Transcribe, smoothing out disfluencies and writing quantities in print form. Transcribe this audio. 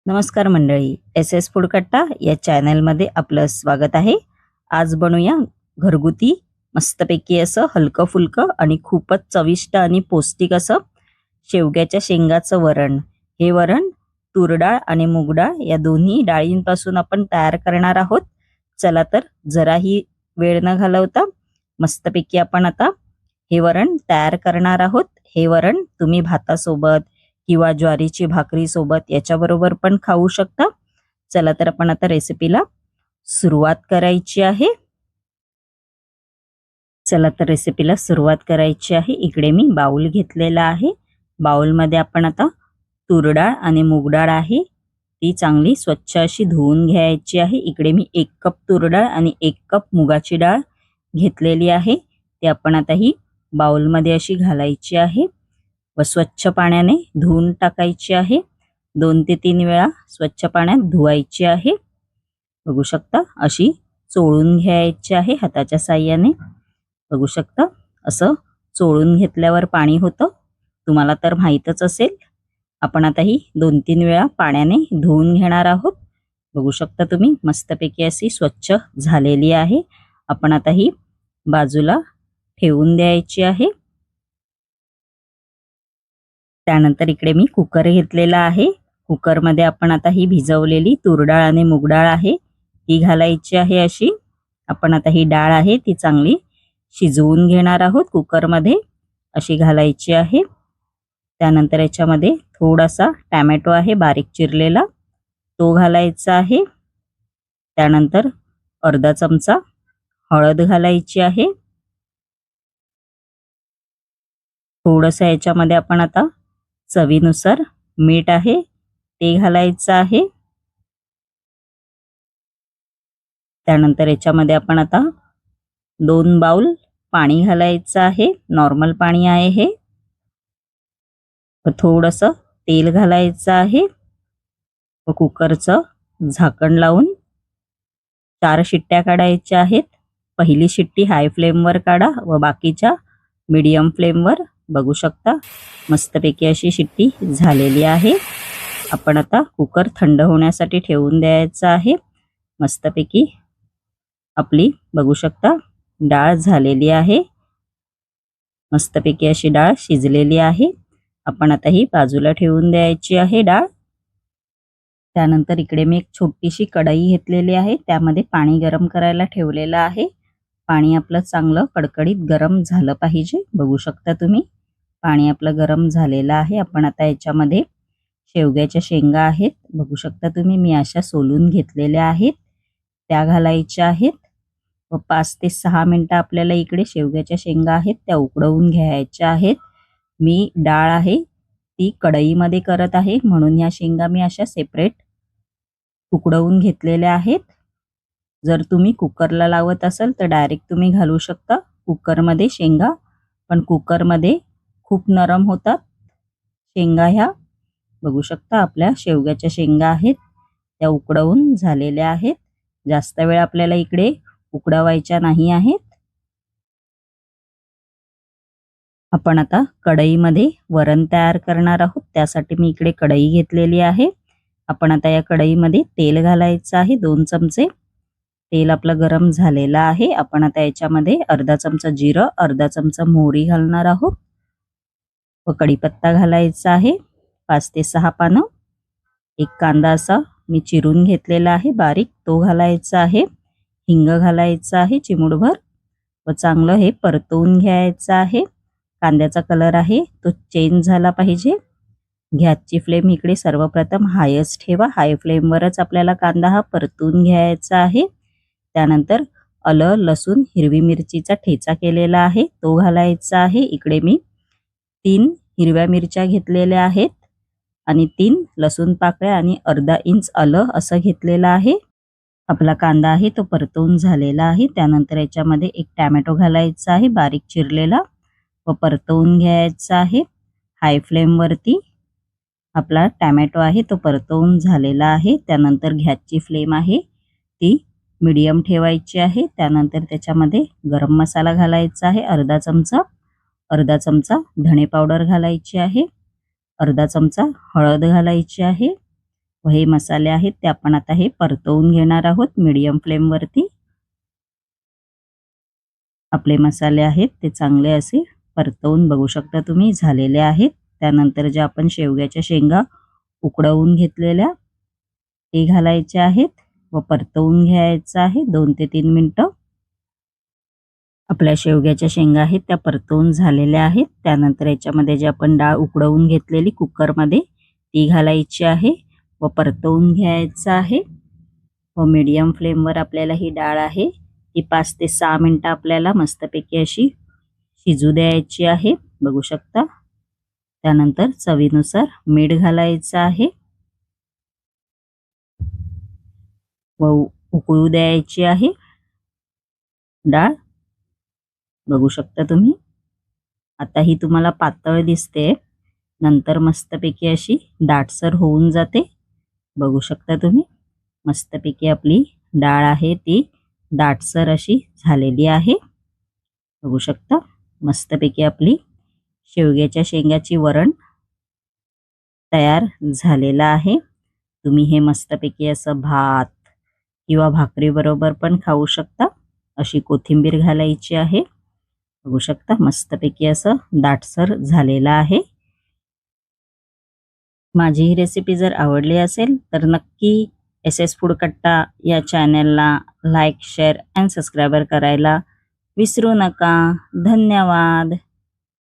नमस्कार मंडळी, S S food कट्टा या चॅनलमध्ये आपलं स्वागत आहे. आज बनवूया घरगुती मस्तपैकी असं हलकं फुलकं आणि खूपच चविष्ट आणि पौष्टिक असं शेवग्याच्या शेंगाचं वरण. हे वरण तूर डाळ आणि मूग डाळ या दोन्ही डाळींपासून आपण तयार करणार आहोत. चला तर जराही वेळ न घालवता मस्तपैकी आपण आता हे वरण तयार करणार आहोत. हे वरण तुम्ही भातासोबत किंवा ज्वारीची भाकरी सोबत याच्याबरोबर पण खाऊ शकता. चला तर आपण आता रेसिपीला सुरुवात करायची आहे. इकडे मी बाउल घेतलेला आहे. बाउलमध्ये आपण आता तूर डाळ आणि मूग डाळ आहे ती चांगली स्वच्छ अशी धुवून घ्यायची आहे. इकडे मी 1 कप तूर डाळ आणि 1 कप मुगाची डाळ घेतलेली आहे. ती आपण आता ही बाउलमध्ये अशी घालायची आहे व स्वच्छ पाण्याने धुवून टाकायची आहे. 2 ते 3 वेळा स्वच्छ पाण्यात धुवायची आहे. बघू शकता अशी चोळून घ्यायची आहे हाताच्या साहाय्याने. बघू शकता असं चोळून घेतल्यावर पाणी होतं, तुम्हाला तर माहीतच असेल. आपण आता ही 2-3 वेळा पाण्याने धुवून घेणार आहोत. बघू शकता तुम्ही मस्तपैकी अशी स्वच्छ झालेली आहे. आपण आता ही बाजूला ठेवून द्यायची आहे. त्यानंतर इकडे मी कुकर घेतलेला आहे. कुकरमध्ये आपण आता ही भिजवलेली तूर डाळ आणि मूग डाळ आहे ती घालायची आहे. अशी आपण आता ही डाळ आहे ती चांगली शिजवून घेणार आहोत. कुकरमध्ये अशी घालायची आहे. त्यानंतर याच्यामध्ये थोडासा टोमॅटो आहे बारीक चिरलेला तो घालायचा आहे. त्यानंतर अर्धा चमचा हळद घालायची आहे. थोडंसं याच्यामध्ये आपण आता चवीनुसार मीठ आहे ते घालायचं आहे. त्यानंतर याच्यामध्ये आपण आता 2 बाउल पाणी घालायचं आहे. नॉर्मल पाणी आहे हे. व थोडंसं तेल घालायचं आहे व कुकरचं झाकण लावून 4 शिट्ट्या काढायच्या आहेत. पहिली शिट्टी हाय फ्लेमवर काढा व बाकीच्या मीडियम फ्लेमवर. बघू शकता मस्तपैकी अशी शिट्टी झालेली आहे. आपण आता कुकर थंड होण्यासाठी ठेवून द्यायचा आहे. मस्तपैकी आपली बघू शकता डाळ झालेली आहे. मस्तपैकी अशी डाळ शिजलेली आहे. आपण आता ही बाजूला ठेवून द्यायची आहे डाळ. त्यानंतर इकडे मी एक छोटीशी कढई घेतलेली आहे. त्यामध्ये पाणी गरम करायला ठेवलेलं आहे. पाणी आपलं चांगलं कडकडीत गरम झालं पाहिजे. बघू शकता तुम्ही पाणी आपलं गरम झालेलं आहे. आपण आता याच्यामध्ये शेवग्याच्या शेंगा आहेत बघू शकता तुम्ही मी अशा सोलून घेतलेल्या आहेत त्या घालायच्या आहेत. व 5 ते 6 मिनिटं आपल्याला इकडे शेवग्याच्या शेंगा आहेत त्या उकडवून घ्यायच्या आहेत. मी डाळ आहे ती कढईमध्ये करत आहे म्हणून ह्या शेंगा मी अशा सेपरेट उकडवून घेतलेल्या आहेत. जर तुम्ही कुकरला लावत असाल तर डायरेक्ट तुम्ही घालू शकता कुकरमध्ये शेंगा, पण कुकरमध्ये खूप नरम होतात शेंगा ह्या. बघू शकता आपल्या शेवग्याच्या शेंगा आहेत त्या उकडवून झालेल्या आहेत. जास्त वेळ आपल्याला इकडे उकडवायच्या नाही आहेत. आपण आता कढईमध्ये वरण तयार करणार आहोत. त्यासाठी मी इकडे कढई घेतलेली आहे. आपण आता या कढईमध्ये तेल घालायचं आहे 2 चमचे. तेल आपलं गरम झालेलं आहे. आपण आता याच्यामध्ये अर्धा चमचा जिरं, अर्धा चमचा मोहरी घालणार आहोत व कढीपत्ता घालायचा आहे 5 ते 6 पानं. एक कांदा असा मी चिरून घेतलेला आहे बारीक तो घालायचा आहे. हिंग घालायचा आहे चिमूटभर व चांगलं हे परतवून घ्यायचं आहे. कांद्याचा कलर आहे तो चेंज झाला पाहिजे. गॅसची फ्लेम इकडे सर्वप्रथम हायच ठेवा. हाय फ्लेमवरच आपल्याला कांदा हा परतून घ्यायचा आहे. त्यानंतर आलं, लसूण, हिरवी मिरचीचा ठेचा केलेला आहे तो घालायचा आहे. इकडे मी 3 हिरव्या मिरच्या घेतलेल्या आहेत आणि 3 लसूण पाकळ्या आणि अर्धा इंच आलं असं घेतलेलं आहे. आपला कांदा आहे तो परतवून झालेला आहे. त्यानंतर याच्यामध्ये एक टोमॅटो घालायचा आहे बारीक चिरलेला व परतवून घ्यायचा आहे. हाय फ्लेमवरती आपला टोमॅटो आहे तो परतवून झालेला आहे. त्यानंतर गॅसची फ्लेम आहे ती मीडियम ठेवायची आहे. त्यानंतर त्याच्यामध्ये गरम मसाला घालायचा आहे अर्धा चमचा धणे पावडर घालायची आहे. अर्धा चमचा हळद घालायची आहे. व हे मसाले आहेत ते आपण आता हे परतवून घेणार आहोत मीडियम फ्लेमवरती. आपले मसाले आहेत ते चांगले असे परतवून बघू शकता तुम्ही झालेले आहेत. त्यानंतर जे आपण शेवग्याच्या शेंगा उकडवून घेतलेल्या ते घालायचे आहेत व परतवून घ्यायचं आहे 2 ते 3 मिनिटं. आपल्या शेवग्याच्या शेंगा आहेत त्या परतवून झालेल्या आहेत. त्यानंतर याच्यामध्ये जे आपण डाळ उकडवून घेतलेली कुकरमध्ये ती घालायची आहे व परतवून घ्यायचं आहे व मीडियम फ्लेमवर आपल्याला ही डाळ आहे ती 5 ते 6 मिनिटं आपल्याला मस्तपैकी अशी शिजू द्यायची आहे. बघू शकता. त्यानंतर चवीनुसार मीठ घालायचं आहे व उकळू द्यायची आहे डाळ. बघू शकता तुम्ही. आता ही तुम्हाला पातळ दिसते, नंतर मस्तपैकी अशी दाटसर होऊन जाते. बघू शकता तुम्ही. मस्तपैकी आपली डाळ आहे ती दाटसर अशी झालेली आहे. बघू शकता. मस्तपैकी आपली शेवग्याच्या शेंगाची वरण तयार झालेला आहे. तुम्ही हे मस्तपैकी असं भात किंवा भाकरी बरोबर पण खाऊ शकता. अशी कोथिंबीर घालायची आहे. बघू शकता मस्तपैकी असं दाटसर झालेला आहे. माझी ही रेसिपी जर आवडली असेल तर नक्की SS फूड कट्टा या चॅनलला लाईक, शेअर अँड सबस्क्राईब करायला विसरू नका. धन्यवाद.